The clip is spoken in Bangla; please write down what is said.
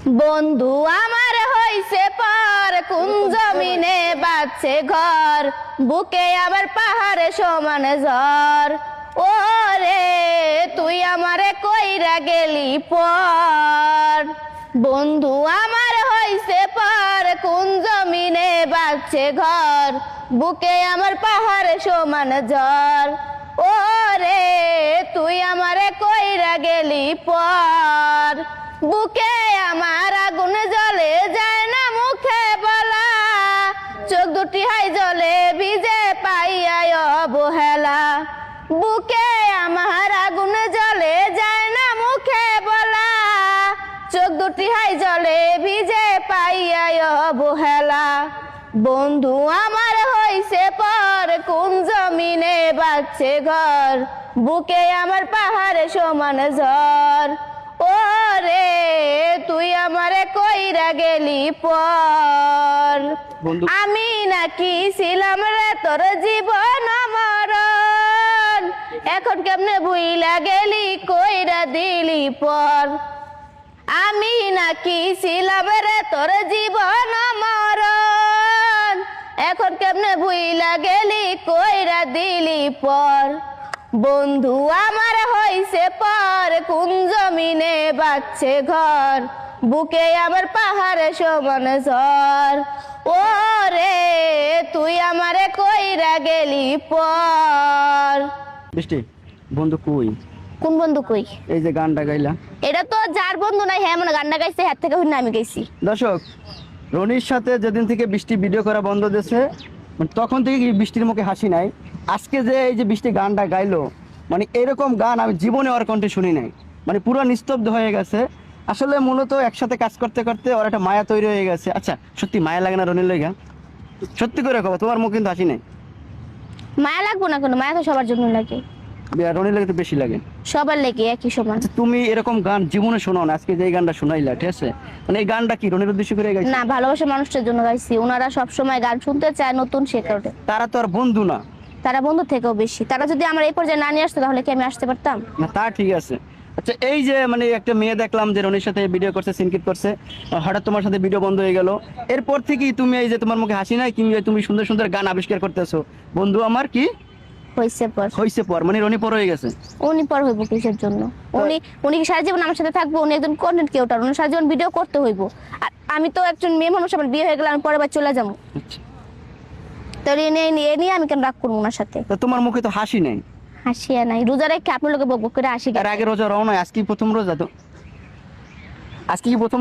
বন্ধু আমার হইছে পর কোন জমিনে বাচ্ছে ঘর, বুকে আমার পাহাড়ে সমান ঝড়। ও রে তুই আমারে কইরা গেলি পর। বন্ধু আমার হইছে পর কোন জমিনে বাচ্ছে ঘর, বুকে আমার পাহাড়ে সমান ঝড়। ও রে তুই আমারে কইরা গেলি পর। বুকে আমার আগুন জ্বলে যায় না মুখে বলা, চোখ দুটি হাই জলে ভিজে পাইয়া অবহেলা। বুকে আমার আগুন জ্বলে যায় না মুখে বলা, চোখ দুটি হাই জলে ভিজে পাইয়া অবহেলা। বন্ধু আমার হইছে পর কোন জমিনে বাচ্ছে ঘর, বুকে আমার পাহাড়ে সমান ঝড়। ও রে তুই আমারে কইরা গেলি পর। আমি নাকি ছিলাম রে তোর জীবন মরণ, এখন কেমনে ভুইলা গেলি কইরা দিলি পর। আমি নাকি ছিলাম রে তোর জীবন মরণ, এখন কেমনে ভুইলা গেলি কইরা দিলি পর। বন্ধু আমার হইছে পর কোন জমিনে বাচ্ছে ঘর, বুকে আমার পাহাড়ে সমান ঝড়। ও রে তুই আমারে কইরা গেলি পর। বৃষ্টি বন্ধু কই? কোন বন্ধু কই? এই যে গানটা গাইলা, এটা তো যার বন্ধু নাই হ্যাঁ মনে গানটা গাইছে, হ্যাঁ থেকে হইনা আমি গাইছি। দর্শক রনির সাথে যেদিন থেকে বৃষ্টি ভিডিও করা বন্ধ দিয়েছে, তখন থেকে কি বৃষ্টির মুখে হাসি নাই। আজকে যে এই যে বৃষ্টি গানটা গাইলো, মানে এরকম গান আমি জীবনে ওর কণ্ঠে শুনি নাই। মানে পুরো নিস্তব্ধ হয়ে গেছে। আসলে মূলত একসাথে কাজ করতে করতে ওর একটা মায়া তৈরি হয়ে গেছে। আচ্ছা সত্যি মায়া লাগে না রনির লইগা? সত্যি করে কব, তোমার মুখ কিন্তু হাসি নাই। মায়া লাগবো না কোনো, মায়া তো সবার জন্য লাগে। রনির লাগে তো বেশি লাগে, সবার লেগে একই সমান। আচ্ছা তুমি এরকম গান জীবনে শোনো না, আজকে যে এই গানটা শোনাইলা, ঠিক আছে, মানে এই গানটা কি রনির উদ্দেশ্য করে গাইছো? না, ভালোবাসা মানুষের জন্য গাইছি। ওনারা সব সময় গান শুনতে চায় নতুন, সে কারণে। তারা তো আর বন্ধু না। তারা বন্ধু থেকেও বেশি। তারা যদি আমার এই পর্যায়ে না নিয়ে আসতো তাহলে কি আমি আসতে পারতাম? না তা ঠিক আছে। আচ্ছা এই যে মানে একটা মেয়ে দেখলাম যে রনির সাথে ভিডিও করছে, সিনকিট করছে, হঠাৎ তোমার সাথে ভিডিও বন্ধ হয়ে গেল। এরপর থেকেই তুমি এই যে তোমার মুখে হাসি নাই, কিংবা তুমি সুন্দর সুন্দর গান আবিষ্কার করতেছো। বন্ধু আমার কি হইছে পর। হইছে পর মানে রনি পর হয়ে গেছে। উনি পর হইব কিসের জন্য? উনি কি সারা জীবন আমার সাথে থাকবো? উনি একজন কন্টেন্ট ক্রিয়েটর, উনি সারা জীবন ভিডিও করতে হইব। আর আমি তো একজন মেয়ে মানুষ, আমার বিয়ে হয়ে গেলে আমি পরের বার চলে যাবো। আচ্ছা, তো এ নিয়ে আমি কেন রাগ করবো ওনার সাথে? তা তোমার মুখে তো হাসি নাই। হাসিয়া নাই, রোজা রেখে আপনার লোকে বকবক করে হাসি। আর আগে রোজা রও নয়, আজকে প্রথম রোজা তো, আজকে কি প্রথম